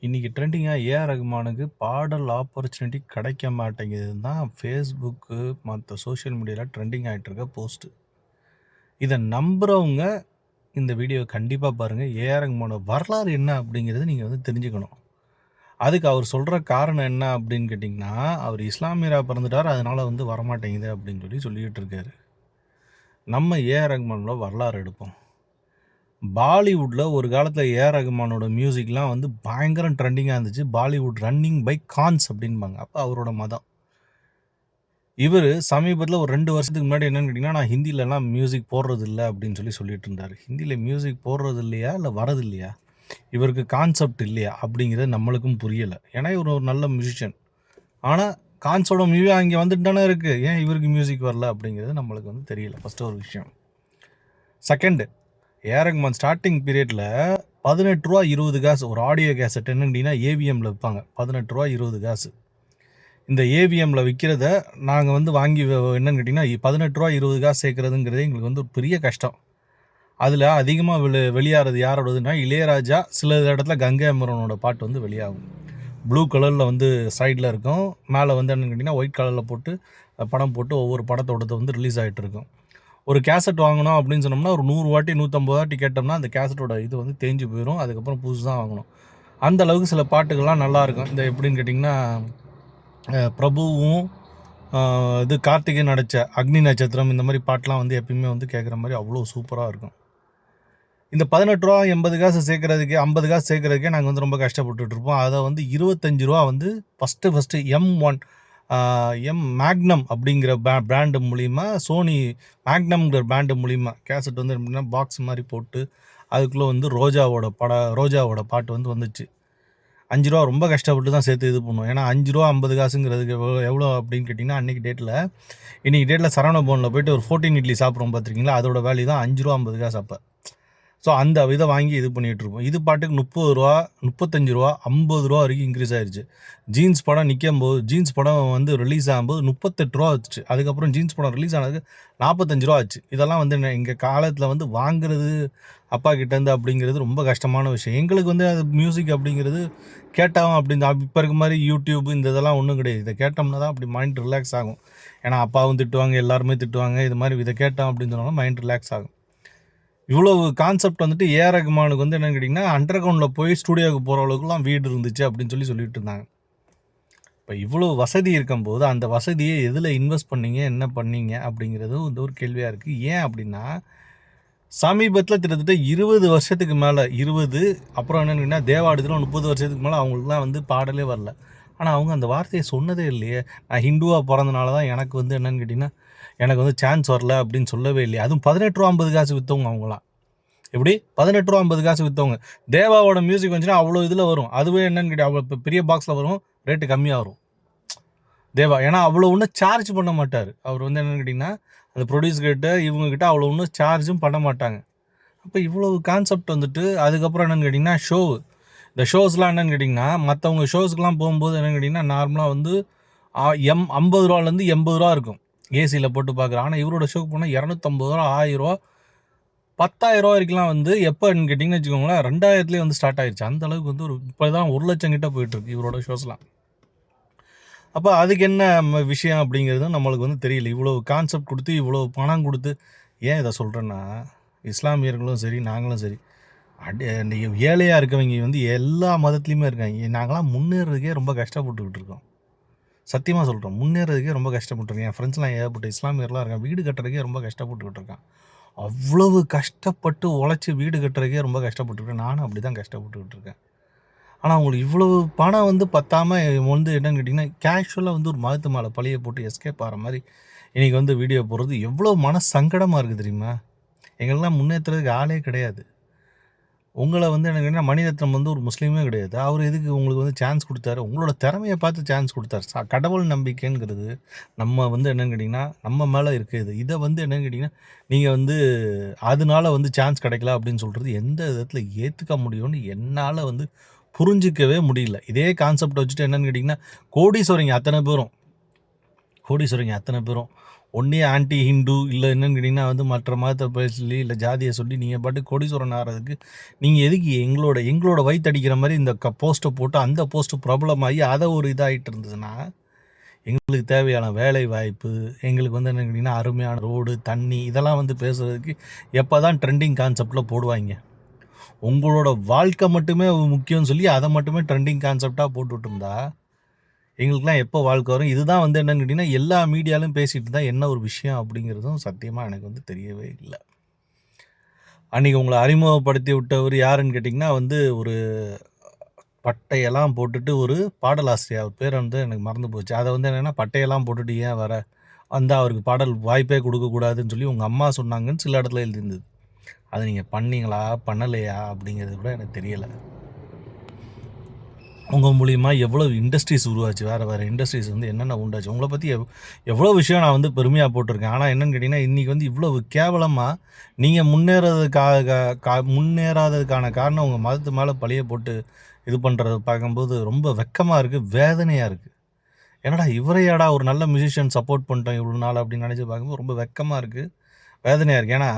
இன்னைக்கு ட்ரெண்டிங்காக ஏஆர் ரகுமானுக்கு பாடல் ஆப்பர்ச்சுனிட்டி கிடைக்க மாட்டேங்குதுன்னு தான் ஃபேஸ்புக்கு மற்ற சோஷியல் மீடியாவில் ட்ரெண்டிங் ஆகிட்டு இருக்க போஸ்ட்டு. இதை நம்புகிறவங்க இந்த வீடியோ கண்டிப்பாக பாருங்கள். ஏஆர் ரகுமானோட வரலாறு என்ன அப்படிங்கிறது நீங்கள் வந்து தெரிஞ்சுக்கணும். அதுக்கு அவர் சொல்கிற காரணம் என்ன அப்படின்னு கேட்டிங்கன்னா, அவர் இஸ்லாமியராக பிறந்துட்டார், அதனால் வந்து வரமாட்டேங்குது அப்படின்னு சொல்லிக்கிட்டு இருக்காரு. நம்ம ஏஆர் ரகுமானோட வரலாறு எடுப்போம். பாலிவுட்டில் ஒரு காலத்தில் ஏஆர் ரகுமானோட மியூசிக்லாம் வந்து பயங்கரம் ட்ரெண்டிங்காக இருந்துச்சு. பாலிவுட் ரன்னிங் பை கான்ஸ் அப்படின்பாங்க. அப்போ அவரோட மதம். இவர் சமீபத்தில் ஒரு 2 வருஷத்துக்கு முன்னாடி என்னென்னு கேட்டிங்கன்னா, நான் ஹிந்திலலாம் மியூசிக் போடுறது இல்லை அப்படின்னு சொல்லிட்டு இருந்தார். ஹிந்தியில் மியூசிக் போடுறது இல்லையா, இல்லை வரது இல்லையா, இவருக்கு கான்செப்ட் இல்லையா அப்படிங்கிறது நம்மளுக்கும் புரியலை. ஏன்னா இவர் ஒரு நல்ல மியூசிஷியன். ஆனால் கான்ஸோட மியூசிக் அங்கே வந்துட்டு தானே இருக்குது, ஏன் இவருக்கு மியூசிக் வரல அப்படிங்கிறது நம்மளுக்கு வந்து தெரியல. ஃபஸ்ட்டு ஒரு விஷயம். செகண்டு, ஏஆர் ரகுமான் ஸ்டார்டிங் பீரியடில் 18 ரூபா 20 காசு ஒரு ஆடியோ கேசட் என்னன்னா ஏவிஎம்மில் விற்பாங்க. 18 ரூபா 20 காசு. இந்த ஏவிஎம்மில் விற்கிறத நாங்கள் வந்து வாங்கி என்னன்னு கேட்டிங்கன்னா 18 ரூபா 20 காசு சேர்க்குறதுங்கிறது எங்களுக்கு வந்து ஒரு பெரிய கஷ்டம். அதில் அதிகமாக வெளியாகிறது யாரோடதுன்னா இளையராஜா, சில இடத்துல கங்கை அமரனோட பாட்டு வந்து வெளியாகும். ப்ளூ கலரில் வந்து சைடில் இருக்கும், மேலே வந்து என்னென்னு கேட்டிங்கன்னா ஒயிட் கலரில் போட்டு படம் போட்டு ஒவ்வொரு படத்தோடது வந்து ரிலீஸ் ஆகிட்டு இருக்கும். ஒரு கேசட் வாங்கணும் அப்படின்னு சொன்னோம்னா ஒரு 100 வாட்டி 150 வாட்டி கேட்டோம்னா அந்த கேசட்டோட இது வந்து தேஞ்சு போயிடும். அதுக்கப்புறம் புதுசு தான் வாங்கணும். அந்த அளவுக்கு சில பாட்டுகள்லாம் நல்லாயிருக்கும். இந்த எப்படின்னு கேட்டிங்கன்னா, பிரபுவும் இது கார்த்திகேயன் நடித்த அக்னி நட்சத்திரம், இந்த மாதிரி பாட்டெலாம் வந்து எப்பயுமே வந்து கேட்குற மாதிரி அவ்வளோ சூப்பராக இருக்கும். இந்த 18 ரூபா 80 காசு சேர்க்குறதுக்கே 50 காசு சேர்க்குறதுக்கே நாங்கள் வந்து ரொம்ப கஷ்டப்பட்டுருப்போம். அதை வந்து 25 ரூபா வந்து ஃபஸ்ட்டு எம் மேக்னம் அப்படிங்கிற பிராண்டு மூலிமா, சோனி மேக்னம்ங்கிற பிராண்டு மூலிமா கேசட் வந்து எப்படின்னா பாக்ஸ் மாதிரி போட்டு அதுக்குள்ளே வந்து ரோஜாவோட பாட்டு வந்து வந்துச்சு. 5 ரூபா ரொம்ப கஷ்டப்பட்டு தான் சேர்த்து இது பண்ணுவோம். ஏன்னா 5 ரூபா 50 காசுங்கிறதுக்கு எவ்வளோ அப்படின்னு கேட்டிங்கன்னா, இன்றைக்கி டேட்டில் சரவண பவனில் போய்ட்டு ஒரு 14 இட்லி சாப்பிட்றோம் பார்த்துருக்கீங்களா, அதோட வேல்யூ தான் 5 ரூபா 50 காசு அப்போ. ஸோ அந்த இதை வாங்கி இது பண்ணிகிட்ருப்போம். இது பாட்டுக்கு 30 ரூபா 35 ரூபா 50 ரூபா வரைக்கும் இன்க்ரீஸ் ஆயிடுச்சு. ஜீன்ஸ் படம் வந்து ரிலீஸ் ஆகும்போது 38 ரூபா ஆச்சு. அதுக்கப்புறம் ஜீன்ஸ் படம் ரிலீஸ் ஆனதுக்கு 45 ரூபா ஆச்சு. இதெல்லாம் வந்து எங்கள் காலத்தில் வந்து வாங்குறது அப்பா கிட்டேருந்து அப்படிங்கிறது ரொம்ப கஷ்டமான விஷயம். எங்களுக்கு வந்து அது மியூசிக் அப்படிங்கிறது கேட்டோம் அப்படின்னு இப்போ இருக்க மாதிரி யூடியூப் இந்த இதெல்லாம் ஒன்றும் கிடையாது. இதை கேட்டோம்னா தான் அப்படி மைண்ட் ரிலாக்ஸ் ஆகும். ஏன்னா அப்பாவும் திட்டுவாங்க, எல்லாருமே திட்டுவாங்க. இது மாதிரி இதை கேட்டோம் அப்படின்னு சொன்னாலும் மைண்ட் ரிலாக்ஸ் ஆகும். இவ்வளவு கான்செப்ட் வந்துட்டு ஏஆர் ரகுமானுக்கு வந்து என்னென்னு கேட்டிங்கன்னா, அண்டர் கிரவுண்டில் போய் ஸ்டூடியோவுக்கு போகிற அளவுக்குலாம் வீடு இருந்துச்சு அப்படின்னு சொல்லிட்டு இருந்தாங்க. இப்போ இவ்வளோ வசதி இருக்கும்போது அந்த வசதியை எதில் இன்வெஸ்ட் பண்ணீங்க, என்ன பண்ணீங்க அப்படிங்கிறது வந்து ஒரு கேள்வியாக இருக்குது. ஏன் அப்படின்னா, சமீபத்தில் கிட்டத்தட்ட 20 வருஷத்துக்கு மேலே 20 அப்புறம் என்னென்னு கேட்டிங்கன்னா தேவாடுதில் 30 வருஷத்துக்கு மேலே அவங்களுக்குலாம் வந்து பாடலே வரல. ஆனால் அவங்க அந்த வார்த்தையை சொன்னதே இல்லையே. நான் ஹிந்துவாக பிறந்தனால தான் எனக்கு வந்து என்னென்னு கேட்டிங்கன்னா எனக்கு வந்து சான்ஸ் வரல அப்படின்னு சொல்லவே இல்லையா. அதுவும் 18 ரூபா 50 காசு விற்றவங்க அவங்களாம். எப்படி 18 ரூபா 50 காசு விற்றவங்க. தேவாவோட மியூசிக் வந்துச்சுன்னா அவ்வளோ இதில் வரும். அதுவே என்னன்னு கேட்டால் அவ்வளோ பெரிய பாக்ஸில் வரும், ரேட்டு கம்மியாக வரும் தேவா. ஏன்னா அவ்வளோ ஒன்றும் சார்ஜ் பண்ண மாட்டார் அவர். வந்து என்னென்னு கேட்டிங்கன்னா அந்த ப்ரொடியூசர்கிட்ட இவங்ககிட்ட அவ்வளோ ஒன்றும் சார்ஜும் பண்ண மாட்டாங்க. அப்போ இவ்வளோ கான்செப்ட் வந்துட்டு அதுக்கப்புறம் என்னென்னு கேட்டிங்கன்னா இந்த ஷோஸ்லாம் என்னென்னு கேட்டிங்கன்னா மற்றவங்க ஷோஸ்க்கெலாம் போகும்போது என்னென்னு கேட்டிங்கன்னா நார்மலாக வந்து 50 ரூபாலேருந்து 80 ரூபா இருக்கும் ஏசியில் போட்டு பார்க்குறேன். ஆனால் இவரோட ஷோக்கு போனால் 250 ரூபா 1000 ரூபா 10,000 ரூபா வரைக்கும்லாம் வந்து எப்போன்னு கேட்டிங்கன்னு வச்சுக்கோங்களேன் 2000லேயே வந்து ஸ்டார்ட் ஆயிடுச்சு. அந்த அளவுக்கு வந்து இப்போ தான் 1 லட்சம் கிட்ட போயிட்டுருக்கு இவரோட ஷோஸ்லாம். அப்போ அதுக்கு என்ன விஷயம் அப்படிங்கிறது நம்மளுக்கு வந்து தெரியல. இவ்வளோ கான்செப்ட் கொடுத்து இவ்வளோ பணம் கொடுத்து ஏன் இதை சொல்கிறேன்னா, இஸ்லாமியர்களும் சரி நாங்களும் சரி ஏழையாக இருக்கவங்க வந்து எல்லா மதத்துலேயுமே இருக்காங்க. நாங்களாம் முன்னேறதுக்கே ரொம்ப கஷ்டப்பட்டுக்கிட்டு இருக்கோம். சத்தியமாக சொல்கிறோம், முன்னேறதுக்கே ரொம்ப கஷ்டப்பட்டுருக்கேன். என் ஃப்ரெண்ட்ஸ்லாம் ஏகப்பட்ட இஸ்லாமியர்லாம் இருக்கான், வீடு கட்டுறதுக்கே ரொம்ப கஷ்டப்பட்டுக்கிட்டு இருக்கான். அவ்வளவு கஷ்டப்பட்டு உழைச்சி வீடு கட்டுறதுக்கே ரொம்ப கஷ்டப்பட்டுருக்கேன். நானும் அப்படி தான் கஷ்டப்பட்டுக்கிட்டு இருக்கேன். ஆனால் அவங்களுக்கு இவ்வளவு பணம் வந்து பத்தாமல் வந்து என்னென்னு கேட்டிங்கன்னா கேஷுவலாக வந்து ஒரு மதத்து மேலே பழிய போட்டு எஸ்கேப் ஆகிற மாதிரி இன்றைக்கி வந்து வீடியோ போடுறது எவ்வளோ மன சங்கடமாக இருக்குது தெரியுமா. எங்களெலாம் முன்னேற்றுறதுக்கு ஆளே கிடையாது. உங்களை வந்து எனக்கு என்ன மணிரத்னம் வந்து ஒரு முஸ்லீமே கிடையாது. அவர் எதுக்கு உங்களுக்கு வந்து சான்ஸ் கொடுத்தாரு? உங்களோட திறமையை பார்த்து சான்ஸ் கொடுத்தாரு. கடவுள் நம்பிக்கைங்கிறது நம்ம வந்து என்னென்னு கேட்டிங்கன்னா நம்ம மேலே இருக்குது. இதை வந்து என்னென்னு கேட்டிங்கன்னா நீங்கள் வந்து அதனால வந்து சான்ஸ் கிடைக்கல அப்படின்னு சொல்கிறது எந்த விதத்தில் ஏற்றுக்க முடியும்னு என்னால் வந்து புரிஞ்சிக்கவே முடியல. இதே கான்செப்ட் வச்சுட்டு என்னென்னு கேட்டிங்கன்னா கோடீஸ்வரங்க அத்தனை பேரும் ஒன்றே ஆன்டி ஹிந்து இல்லை என்னன்னு கேட்டிங்கன்னா வந்து மற்ற மதத்தை பேர் சொல்லி இல்லை ஜாதியை சொல்லி நீங்கள் பாட்டு கோடீஸ்வரன் ஆகிறதுக்கு நீங்கள் எதுக்கு எங்களோட வயிற்றடிக்கிற மாதிரி இந்த போஸ்ட்டை போட்டு அந்த போஸ்ட்டு ப்ராப்ளம் ஆகி அதை ஒரு இதாகிட்டு இருந்ததுன்னா எங்களுக்கு தேவையான வேலை வாய்ப்பு, எங்களுக்கு வந்து என்ன கேட்டிங்கன்னா அருமையான ரோடு, தண்ணி இதெல்லாம் வந்து பேசுகிறதுக்கு எப்போ தான் ட்ரெண்டிங் கான்செப்டில் போடுவாங்க. உங்களோட வாழ்க்கை மட்டுமே முக்கியம்னு சொல்லி அதை மட்டுமே ட்ரெண்டிங் கான்செப்டாக போட்டுட்டு இருந்தா எங்களுக்குலாம் எப்போ வாழ்க்கை வரும்? இதுதான் வந்து என்னன்னு கேட்டிங்கன்னா எல்லா மீடியாலும் பேசிகிட்டு தான் என்ன ஒரு விஷயம் அப்படிங்கிறதும் சத்தியமாக எனக்கு வந்து தெரியவே இல்லை. அன்றைக்கி உங்களை அறிமுகப்படுத்தி விட்டவர் யாருன்னு கேட்டிங்கன்னா வந்து ஒரு பட்டையெல்லாம் போட்டுட்டு ஒரு பாடலாசிரியர், அவர் பேர் வந்து எனக்கு மறந்து போச்சு. அதை வந்து என்னென்னா பட்டையெல்லாம் போட்டுட்டு ஏன் வர வந்து அவருக்கு பாடல் வாய்ப்பே கொடுக்கக்கூடாதுன்னு சொல்லி உங்கள் அம்மா சொன்னாங்கன்னு சில இடத்துல எழுதியிருந்தது. அதை நீங்கள் பண்ணீங்களா பண்ணலையா அப்படிங்கிறது கூட எனக்கு தெரியலை. உங்கள் மூலிமா எவ்வளோ இண்டஸ்ட்ரீஸ் உருவாச்சு, வேறு இண்டஸ்ட்ரீஸ் வந்து என்னென்ன உண்டாச்சு, உங்களை பற்றி எவ்வளோ விஷயம் நான் வந்து பெருமையாக போட்டிருக்கேன். ஆனால் என்னென்னு கேட்டிங்கன்னா இன்றைக்கி வந்து இவ்வளோ கேவலமாக நீங்கள் முன்னேறாததுக்கான காரணம் உங்கள் மதத்து மேலே பழிய போட்டு இது பண்ணுறத பார்க்கும்போது ரொம்ப வெக்கமாக இருக்குது, வேதனையாக இருக்குது. என்னடா இவரையாடா ஒரு நல்ல மியூசிஷியன் சப்போர்ட் பண்ணிட்டோம் இவ்வளோ நாள் அப்படின்னு நினச்சி பார்க்கும்போது ரொம்ப வெக்கமாக இருக்குது, வேதனையாக இருக்குது. ஏன்னா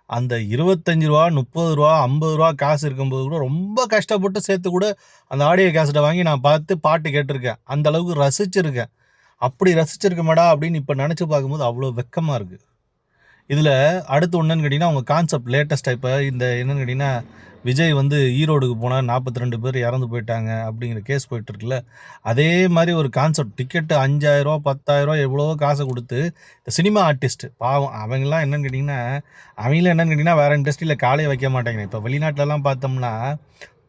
அந்த 25 ரூபா 30 ரூபா 50 ரூபா காசு இருக்கும்போது கூட ரொம்ப கஷ்டப்பட்டு சேர்த்து கூட அந்த ஆடியோ கேசட்டை வாங்கி நான் பார்த்து பாட்டு கேட்டிருக்கேன், அந்த அளவுக்கு ரசிச்சிருக்கேன். அப்படி ரசிச்சிருக்கமாடா அப்படின்னு இப்போ நினச்சி பார்க்கும்போது அவ்வளோ வெக்கமாக இருக்குது. இதில் அடுத்து ஒன்றுன்னு கேட்டிங்கன்னா அவங்க கான்செப்ட் லேட்டஸ்ட்டாக இப்போ இந்த என்னென்னு கேட்டிங்கன்னா விஜய் வந்து ஈரோடுக்கு போனால் 42 பேர் இறந்து போயிட்டாங்க அப்படிங்கிற கேஸ் போயிட்டுருக்குல்ல, அதே மாதிரி ஒரு கான்செப்ட் டிக்கெட்டு 5000 10,000 எவ்வளோ காசை கொடுத்து இந்த சினிமா ஆர்டிஸ்ட்டு பாவம் அவங்கெல்லாம் என்னென்னு கேட்டிங்கன்னா அவங்களும் என்னென்னு கேட்டிங்கன்னா வேறு இண்டஸ்ட்ரியில் காலையை வைக்க மாட்டாங்க. இப்போ வெளிநாட்டிலலாம் பார்த்தோம்னா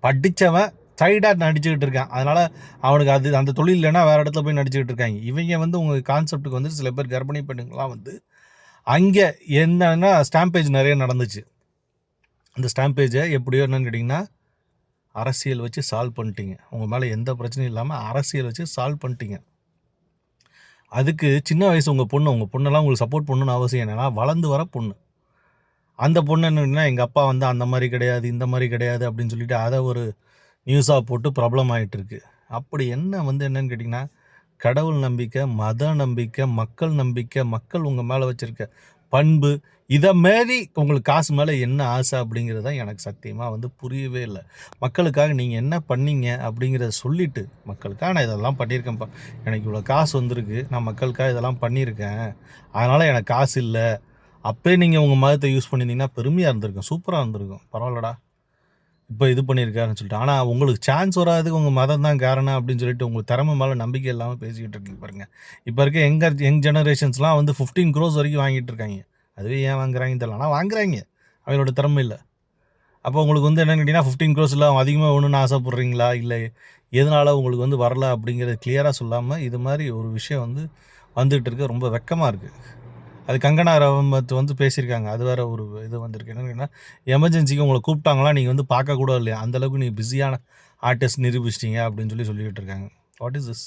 படித்தவன் சைடாக நடிச்சுக்கிட்டு இருக்கான், அதனால் அவனுக்கு அந்த தொழில் இல்லைன்னா வேறு இடத்துல போய் நடிச்சுக்கிட்டு இருக்காங்க. இவங்க வந்து உங்கள் கான்செப்ட்டுக்கு வந்து சில பேர் கர்ப்பிணி பெண்ணுங்களாம் வந்து அங்கே என்னன்னா ஸ்டாம்பேஜ் நிறைய நடந்துச்சு. அந்த ஸ்டாம்பேஜை எப்படியோ என்னன்னு கேட்டிங்கன்னா அரசியல் வச்சு சால்வ் பண்ணிட்டீங்க. உங்கள் மேலே எந்த பிரச்சனையும் இல்லாமல் அரசியல் வச்சு சால்வ் பண்ணிட்டீங்க. அதுக்கு சின்ன வயசு உங்கள் பொண்ணெல்லாம் உங்களுக்கு சப்போர்ட் பண்ணணுன்னு அவசியம் என்னென்னா வளர்ந்து வர பொண்ணு. அந்த பொண்ணு என்னன்னா எங்கள் அப்பா வந்து அந்த மாதிரி கிடையாது இந்த மாதிரி கிடையாது அப்படின்னு சொல்லிட்டு அதை ஒரு நியூஸாக போட்டு ப்ராப்ளம் ஆகிட்டுருக்கு. அப்படி என்ன வந்து என்னன்னு கேட்டிங்கன்னா கடவுள் நம்பிக்கை, மத நம்பிக்கை, மக்கள் நம்பிக்கை, மக்கள் உங்கள் மேலே வச்சுருக்க பண்பு, இதை மாரி உங்களுக்கு காசு மேலே என்ன ஆசை அப்படிங்கிறத எனக்கு சத்தியமாக வந்து புரியவே இல்லை. மக்களுக்காக நீங்கள் என்ன பண்ணீங்க அப்படிங்கிறத சொல்லிவிட்டு மக்களுக்காக நான் இதெல்லாம் பண்ணியிருக்கேன்ப்பா, எனக்கு இவ்வளோ காசு வந்திருக்கு, நான் மக்களுக்காக இதெல்லாம் பண்ணியிருக்கேன், அதனால் எனக்கு காசு இல்லை, அப்போயே நீங்கள் உங்கள் மதத்தை யூஸ் பண்ணியிருந்தீங்கன்னா பெருமையாக இருந்திருக்கும், சூப்பராக இருந்திருக்கும், பரவாயில்லடா இப்போ இது பண்ணியிருக்காருன்னு சொல்லிட்டு. ஆனால் உங்களுக்கு சான்ஸ் வராதுக்கு உங்கள் மதம் தான் காரணம் அப்படின்னு சொல்லிட்டு உங்களுக்கு திறமை மேலே நம்பிக்கை இல்லாமல் பேசிக்கிட்டு இருக்கீங்க பாருங்கள். இப்போ இருக்க யங் ஜெனரேஷன்ஸ்லாம் வந்து 15 crores வரைக்கும் வாங்கிட்டு இருக்காங்க. அதுவே ஏன் வாங்குறாங்கன்னு தெரியல, ஆனால் வாங்குறாங்க, அவங்களோட திறமை இல்லை. அப்போ உங்களுக்கு வந்து என்னென்னு கேட்டிங்கன்னா 15 crores அதிகமாக ஒன்றுன்னு ஆசைப்பட்றீங்களா, இல்லை எதனால் உங்களுக்கு வந்து வரல அப்படிங்கிறத கிளியராக சொல்லாமல் இது மாதிரி ஒரு விஷயம் வந்து வந்துகிட்டு இருக்க ரொம்ப வெக்கமாக இருக்குது. அது கங்கனா ரவமத் வந்து பேசியிருக்காங்க, அது வேறு ஒரு இது வந்திருக்கு. என்னன்னா எமர்ஜென்சிக்கு உங்களை கூப்பிட்டாங்களா நீங்கள் வந்து பார்க்கக்கூட இல்லையா, அந்தளவுக்கு நீங்கள் பிஸியான ஆர்டிஸ்ட் நிரூபிச்சிட்டிங்க அப்படின்னு சொல்லிக்கிட்டு இருக்காங்க. What is this?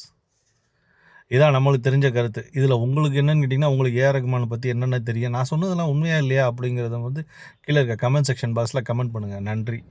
இதான் நம்மளுக்கு தெரிஞ்ச கருத்து. இதில் உங்களுக்கு என்னென்னு கேட்டிங்கன்னா உங்களுக்கு ஏஆர் ரகுமானை பற்றி என்னென்ன தெரியும், நான் சொன்னதெல்லாம் உண்மையாக இல்லையா அப்படிங்கிறத வந்து கீழே இருக்க கமெண்ட் செக்ஷன் பாக்ஸில் கமெண்ட் பண்ணுங்கள். நன்றி.